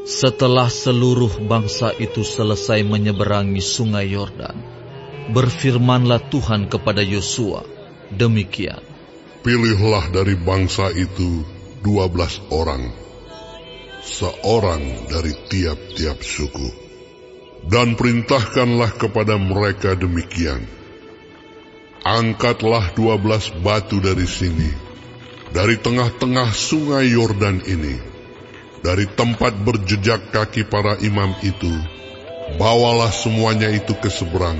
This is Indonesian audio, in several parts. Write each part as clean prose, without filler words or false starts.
Setelah seluruh bangsa itu selesai menyeberangi sungai Yordan, berfirmanlah Tuhan kepada Yosua, demikian. Pilihlah dari bangsa itu 12 orang, seorang dari tiap-tiap suku, dan perintahkanlah kepada mereka demikian. Angkatlah 12 batu dari sini, dari tengah-tengah sungai Yordan ini, dari tempat berjejak kaki para imam itu. Bawalah semuanya itu ke seberang,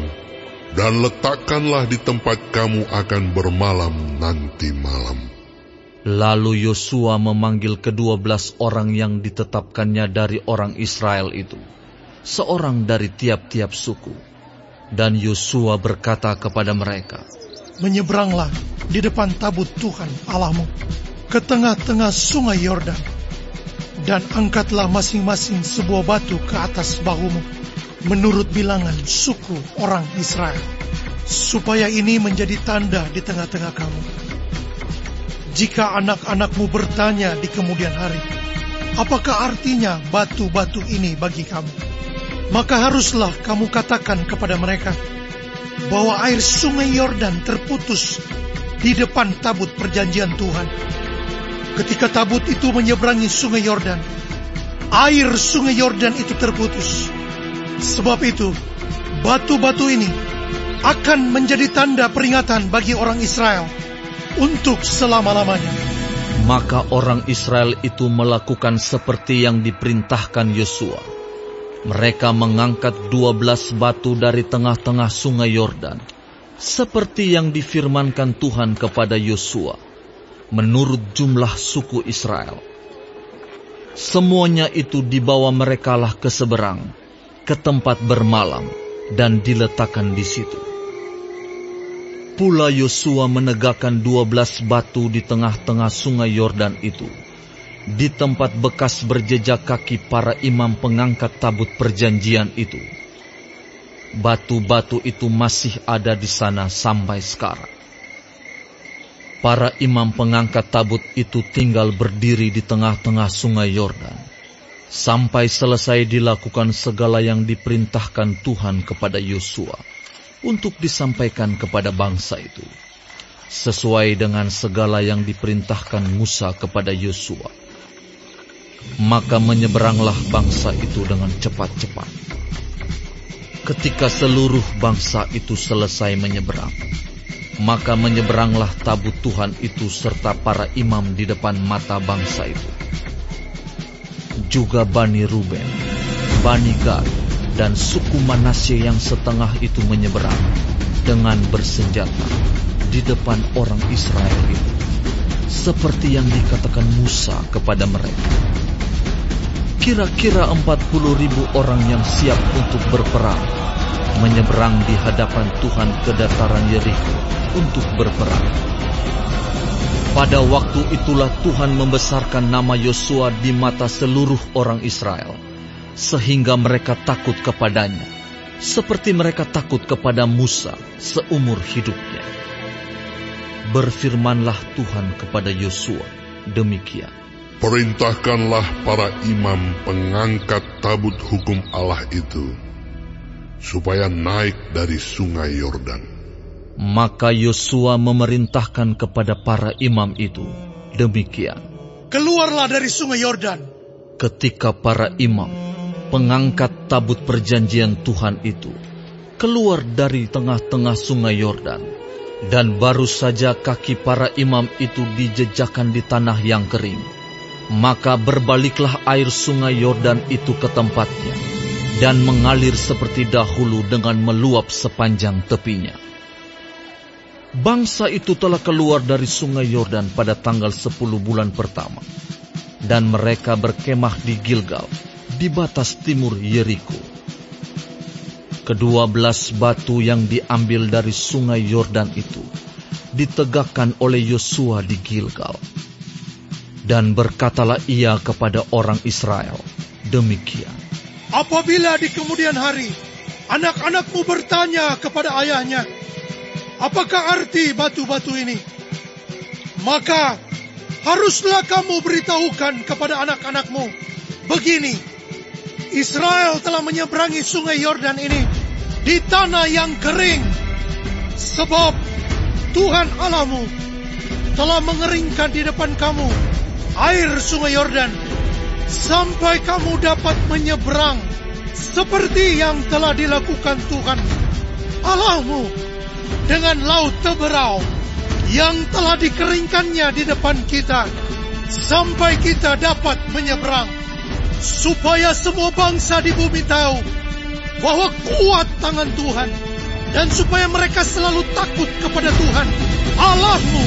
dan letakkanlah di tempat kamu akan bermalam nanti malam. Lalu Yosua memanggil ke-12 orang yang ditetapkannya dari orang Israel itu, seorang dari tiap-tiap suku. Dan Yosua berkata kepada mereka, menyeberanglah di depan tabut Tuhan Allahmu ke tengah-tengah sungai Yordan, dan angkatlah masing-masing sebuah batu ke atas bahumu, menurut bilangan suku orang Israel, supaya ini menjadi tanda di tengah-tengah kamu. Jika anak-anakmu bertanya di kemudian hari, apakah artinya batu-batu ini bagi kamu? Maka haruslah kamu katakan kepada mereka bahwa air sungai Yordan terputus di depan tabut perjanjian Tuhan. Ketika tabut itu menyeberangi sungai Yordan, air sungai Yordan itu terputus. Sebab itu, batu-batu ini akan menjadi tanda peringatan bagi orang Israel untuk selama-lamanya. Maka orang Israel itu melakukan seperti yang diperintahkan Yosua. Mereka mengangkat 12 batu dari tengah-tengah sungai Yordan, seperti yang difirmankan Tuhan kepada Yosua, menurut jumlah suku Israel. Semuanya itu dibawa merekalah ke seberang, ke tempat bermalam, dan diletakkan di situ. Pula Yosua menegakkan 12 batu di tengah-tengah sungai Yordan itu, di tempat bekas berjejak kaki para imam pengangkat tabut perjanjian itu. Batu-batu itu masih ada di sana sampai sekarang. Para imam pengangkat tabut itu tinggal berdiri di tengah-tengah sungai Yordan, sampai selesai dilakukan segala yang diperintahkan Tuhan kepada Yosua, untuk disampaikan kepada bangsa itu, sesuai dengan segala yang diperintahkan Musa kepada Yosua. Maka menyeberanglah bangsa itu dengan cepat-cepat. Ketika seluruh bangsa itu selesai menyeberang, maka menyeberanglah tabut Tuhan itu serta para imam di depan mata bangsa itu. Juga Bani Ruben, Bani Gad, dan suku Manasye yang setengah itu menyeberang dengan bersenjata di depan orang Israel itu, seperti yang dikatakan Musa kepada mereka. Kira-kira 40.000 orang yang siap untuk berperang menyeberang di hadapan Tuhan ke dataran Yeriko untuk berperang. Pada waktu itulah Tuhan membesarkan nama Yosua di mata seluruh orang Israel, sehingga mereka takut kepadanya, seperti mereka takut kepada Musa seumur hidupnya. Berfirmanlah Tuhan kepada Yosua, demikian. Perintahkanlah para imam pengangkat tabut hukum Allah itu, supaya naik dari sungai Yordan. Maka Yosua memerintahkan kepada para imam itu, demikian. Keluarlah dari sungai Yordan. Ketika para imam pengangkat tabut perjanjian Tuhan itu keluar dari tengah-tengah sungai Yordan, dan baru saja kaki para imam itu dijejakkan di tanah yang kering, maka berbaliklah air sungai Yordan itu ke tempatnya, dan mengalir seperti dahulu dengan meluap sepanjang tepinya. Bangsa itu telah keluar dari sungai Yordan pada tanggal 10 bulan pertama, dan mereka berkemah di Gilgal, di batas timur Yeriko. Ke-12 batu yang diambil dari sungai Yordan itu ditegakkan oleh Yosua di Gilgal. Dan berkatalah ia kepada orang Israel, demikian. Apabila di kemudian hari anak-anakmu bertanya kepada ayahnya, apakah arti batu-batu ini? Maka haruslah kamu beritahukan kepada anak-anakmu, begini, Israel telah menyeberangi sungai Yordan ini di tanah yang kering, sebab Tuhan Allahmu telah mengeringkan di depan kamu air sungai Yordan, sampai kamu dapat menyeberang seperti yang telah dilakukan Tuhan Allahmu dengan laut Teberau yang telah dikeringkannya di depan kita, sampai kita dapat menyeberang, supaya semua bangsa di bumi tahu bahwa kuat tangan Tuhan, dan supaya mereka selalu takut kepada Tuhan Allahmu.